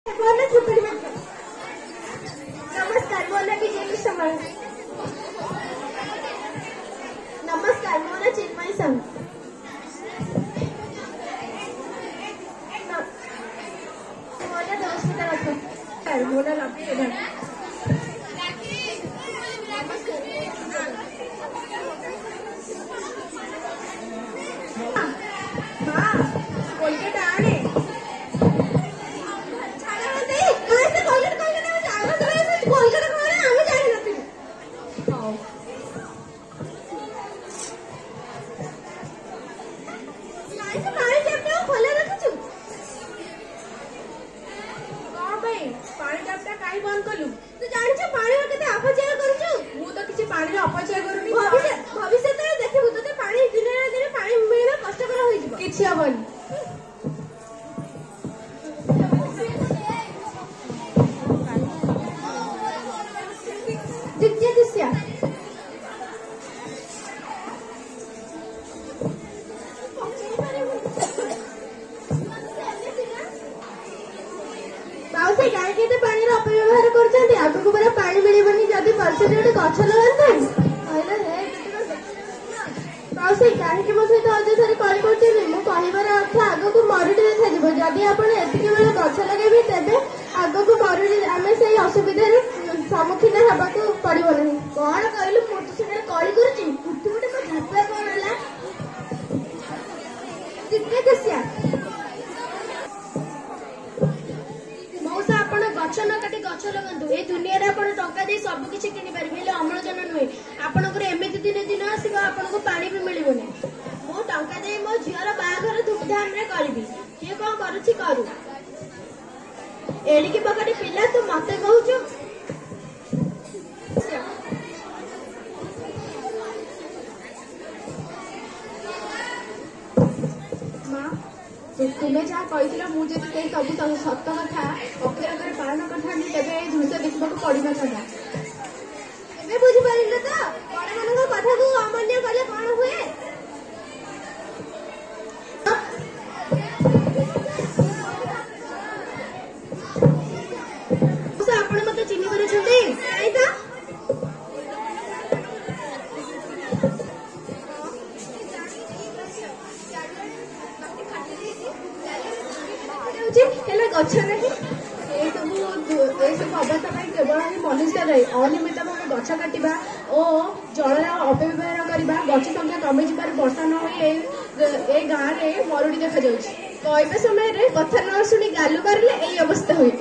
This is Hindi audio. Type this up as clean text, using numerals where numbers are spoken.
नमस्कार, मो ना विजय कुमार। नमस्कार, मो ना चिन्मय संघ। मो ना देवस्मिता राठोड। मो ना लकी प्रधान। कोलकाता आने पानी टैपटा काई बंद कलु तू जानिछ पानी केते अपचय करूछु मु तो किछि पानी रे अपचय करूनी भविष्य रे देखिबु तते पानी दिन दिन पानी मिलना कष्टकर होई जिवो किछि हबनी दित्य दृश्य से गाय के पानी अपव्यवहार करछन्ती आगु पूरा पानी मिलबनी जदी परसेंट गोटे गछ लगांतै कहले हे से गाय के मो सहित अजथरे कॉल करछी मु कहिबार अर्थ आगु को मरुडी देखा जिवो जदी आपण एतिके बेले गछ लगाबी तेबे आगु को मरुडी आमे सेही असुविधा रे सम्मुखीन हेबाकू पड़िबो नहीं कोन कहलु मु तो सेने कॉल करछी उठी उठी को झापा कोन हला दित्य दृश्य गछ न काटी गछ लगंतु ए दुनिया रे आपण टंका दे सब किछि किनि परिबे ले अम्लजान नुहे आपनकर एमिति दिन दिन आसीबा आपनको पानी भी मिलिबोनी मो टंका दे मो झियर बाघर धूमधाम रे करबी के कोन करूछि करू एडी की बकडी पिला तू मते कहूछु तुम्हें जहाँ कही मुझे सब सत कथा अक्षर पालन करता तेज दृश्य देखा पड़ ना बुझीपार तो बड़ मान कथा को अमान्य कले कौन हुए आप मत चिन्ह कर गछ नहीं सब अवस्था केवल मनुष्य रही अनियमित भाव गछ काटा और जल अपव्यवहार करवा गछ संख्या कमी जावर वर्षा न ए गाँव में मरुड़ी देखा कहबे समय कथा न शुणी गालु करले यही अवस्था हुए।